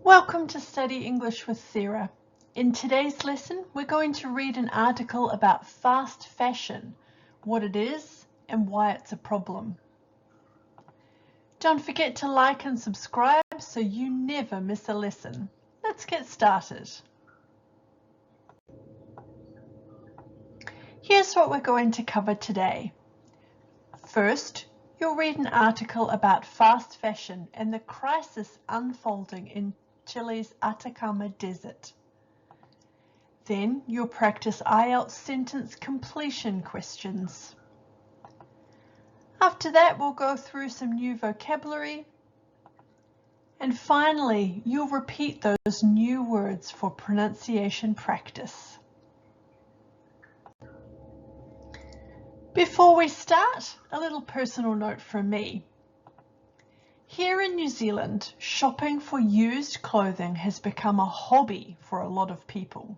Welcome to Study English with Sarah. In today's lesson, we're going to read an article about fast fashion, what it is and why it's a problem. Don't forget to like and subscribe so you never miss a lesson. Let's get started. Here's what we're going to cover today. First, you'll read an article about fast fashion and the crisis unfolding in Chile's Atacama Desert. Then you'll practice IELTS sentence completion questions. After that, we'll go through some new vocabulary. And finally, you'll repeat those new words for pronunciation practice. Before we start, a little personal note from me. Here in New Zealand, shopping for used clothing has become a hobby for a lot of people.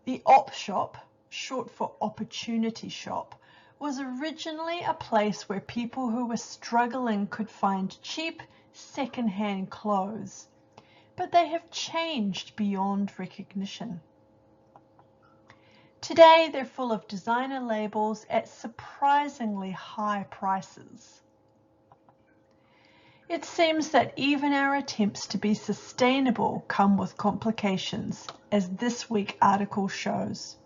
The op shop, short for opportunity shop, was originally a place where people who were struggling could find cheap second-hand clothes, but they have changed beyond recognition. Today, they're full of designer labels at surprisingly high prices. It seems that even our attempts to be sustainable come with complications, as this week's article shows.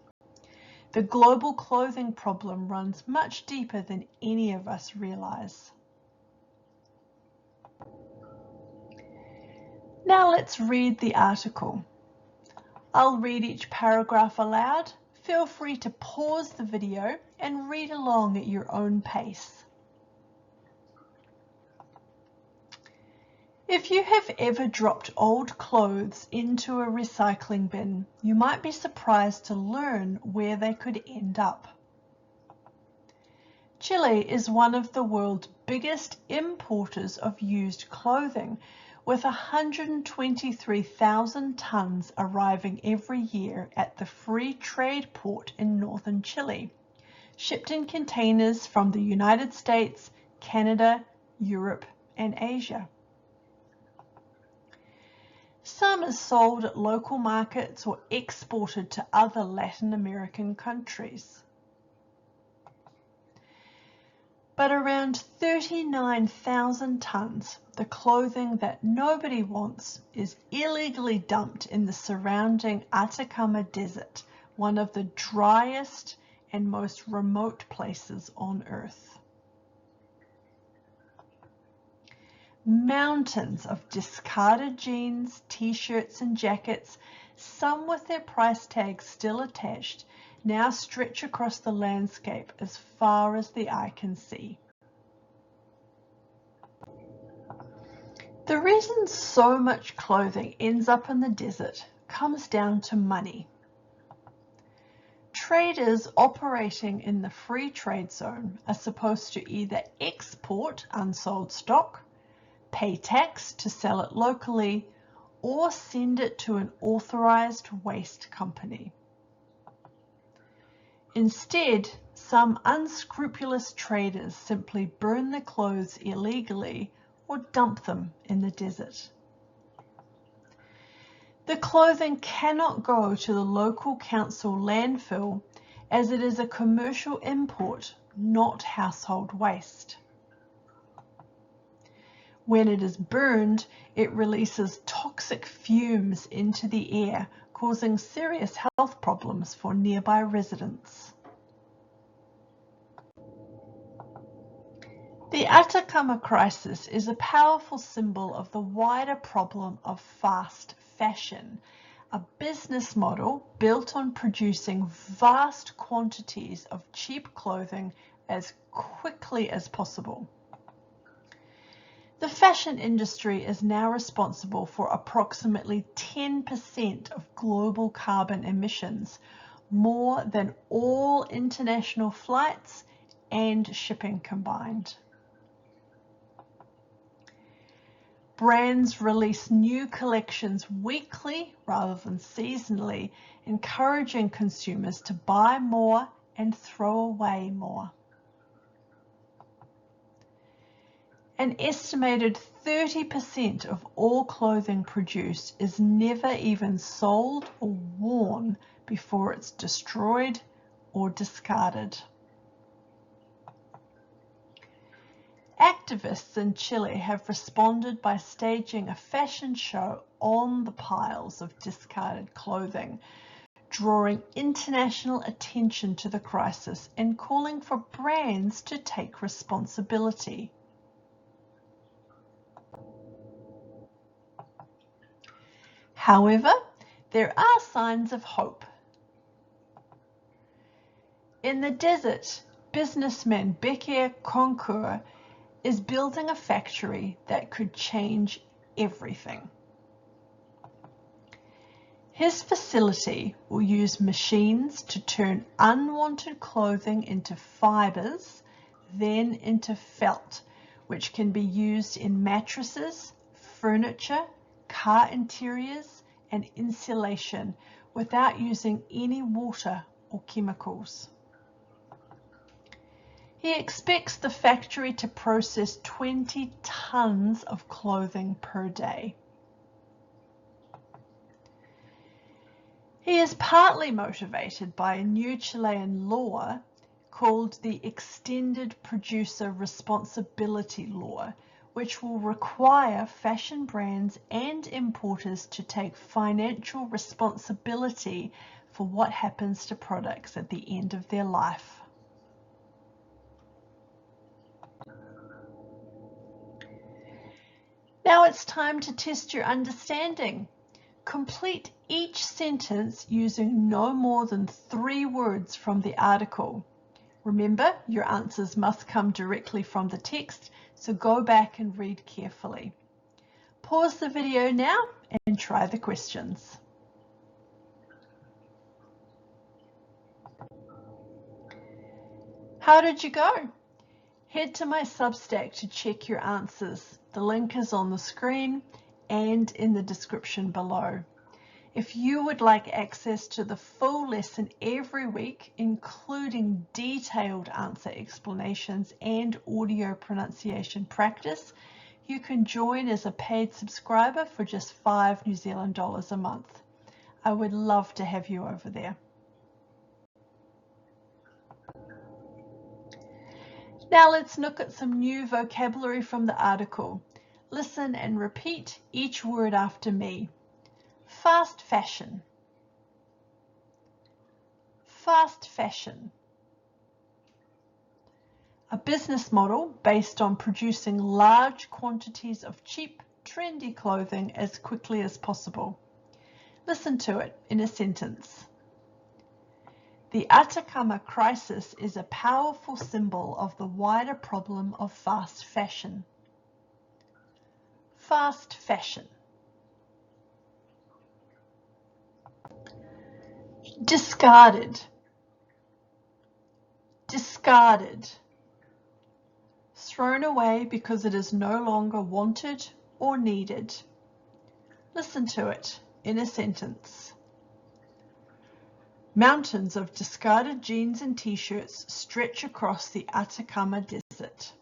The global clothing problem runs much deeper than any of us realize. Now let's read the article. I'll read each paragraph aloud. Feel free to pause the video and read along at your own pace. If you have ever dropped old clothes into a recycling bin, you might be surprised to learn where they could end up. Chile is one of the world's biggest importers of used clothing, with 123,000 tons arriving every year at the Free Trade Port in northern Chile, shipped in containers from the United States, Canada, Europe, and Asia. Some is sold at local markets or exported to other Latin American countries. But around 39,000 tons, the clothing that nobody wants, is illegally dumped in the surrounding Atacama Desert, one of the driest and most remote places on Earth. Mountains of discarded jeans, t-shirts and jackets, some with their price tags still attached, now stretch across the landscape as far as the eye can see. The reason so much clothing ends up in the desert comes down to money. Traders operating in the free trade zone are supposed to either export unsold stock, pay tax to sell it locally, or send it to an authorized waste company. Instead, some unscrupulous traders simply burn the clothes illegally or dump them in the desert. The clothing cannot go to the local council landfill as it is a commercial import, not household waste. When it is burned, it releases toxic fumes into the air, causing serious health problems for nearby residents. The Atacama crisis is a powerful symbol of the wider problem of fast fashion, a business model built on producing vast quantities of cheap clothing as quickly as possible. The fashion industry is now responsible for approximately 10% of global carbon emissions, more than all international flights and shipping combined. Brands release new collections weekly rather than seasonally, encouraging consumers to buy more and throw away more. An estimated 30% of all clothing produced is never even sold or worn before it's destroyed or discarded. Activists in Chile have responded by staging a fashion show on the piles of discarded clothing, drawing international attention to the crisis and calling for brands to take responsibility. However, there are signs of hope. In the desert, businessman Becker Concour is building a factory that could change everything. His facility will use machines to turn unwanted clothing into fibers, then into felt, which can be used in mattresses, furniture, car interiors, and insulation without using any water or chemicals. He expects the factory to process 20 tons of clothing per day. He is partly motivated by a new Chilean law called the Extended Producer Responsibility Law, which will require fashion brands and importers to take financial responsibility for what happens to products at the end of their life. Now it's time to test your understanding. Complete each sentence using no more than 3 words from the article. Remember, your answers must come directly from the text, so go back and read carefully. Pause the video now and try the questions. How did you go? Head to my Substack to check your answers. The link is on the screen and in the description below. If you would like access to the full lesson every week, including detailed answer explanations and audio pronunciation practice, you can join as a paid subscriber for just $5 New Zealand dollars a month. I would love to have you over there. Now let's look at some new vocabulary from the article. Listen and repeat each word after me. Fast fashion. Fast fashion. A business model based on producing large quantities of cheap, trendy clothing as quickly as possible. Listen to it in a sentence. The Atacama crisis is a powerful symbol of the wider problem of fast fashion. Fast fashion. Discarded. Discarded. Thrown away because it is no longer wanted or needed. Listen to it in a sentence. Mountains of discarded jeans and t-shirts stretch across the Atacama Desert.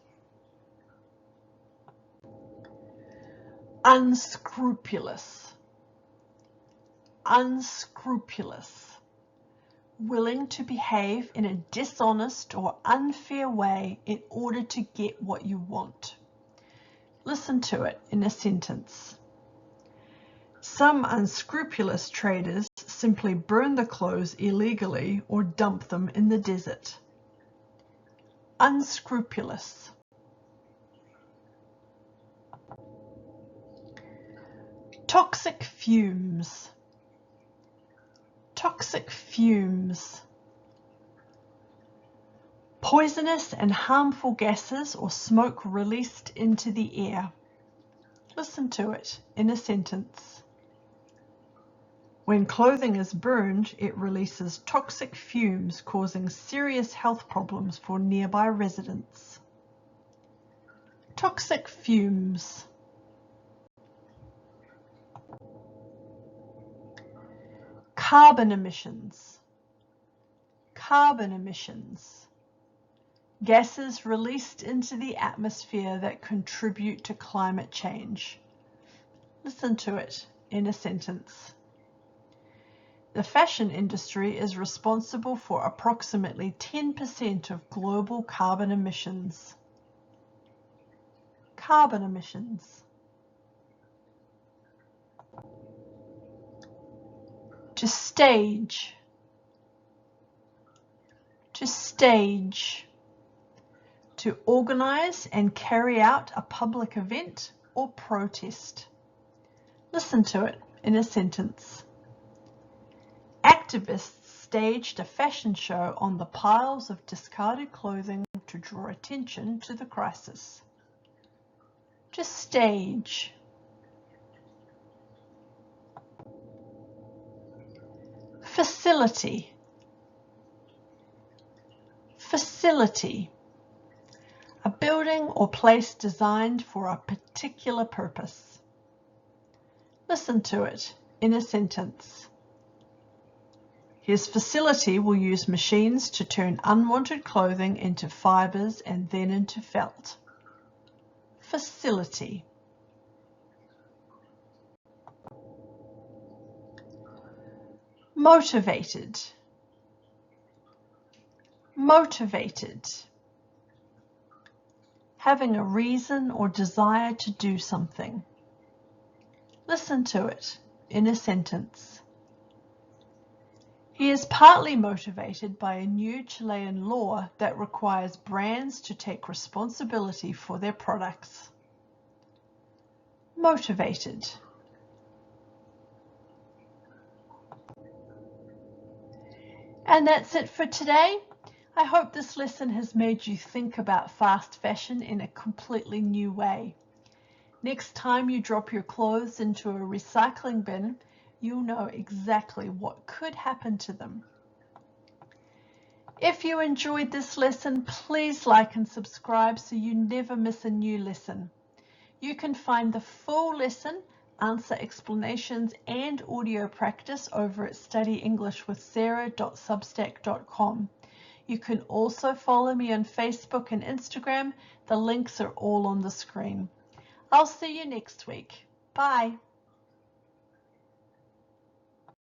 Unscrupulous. Unscrupulous. Willing to behave in a dishonest or unfair way in order to get what you want. Listen to it in a sentence. Some unscrupulous traders simply burn the clothes illegally or dump them in the desert. Unscrupulous. Toxic fumes. Toxic fumes. Poisonous and harmful gases or smoke released into the air. Listen to it in a sentence. When clothing is burned, it releases toxic fumes causing serious health problems for nearby residents. Toxic fumes. Carbon emissions. Carbon emissions. gases released into the atmosphere that contribute to climate change. Listen to it in a sentence. The fashion industry is responsible for approximately 10% of global carbon emissions. Carbon emissions. To stage. To stage. To organize and carry out a public event or protest. Listen to it in a sentence. Activists staged a fashion show on the piles of discarded clothing to draw attention to the crisis. To stage. Facility. Facility. A building or place designed for a particular purpose. Listen to it in a sentence. His facility will use machines to turn unwanted clothing into fibers and then into felt. Facility. Motivated. Motivated. Having a reason or desire to do something. Listen to it in a sentence. He is partly motivated by a new Chilean law that requires brands to take responsibility for their products. Motivated. And that's it for today. I hope this lesson has made you think about fast fashion in a completely new way. Next time you drop your clothes into a recycling bin, you'll know exactly what could happen to them. If you enjoyed this lesson, please like and subscribe so you never miss a new lesson. You can find the full lesson, answer explanations and audio practice over at studyenglishwithsarah.substack.com. You can also follow me on Facebook and Instagram. The links are all on the screen. I'll see you next week. Bye.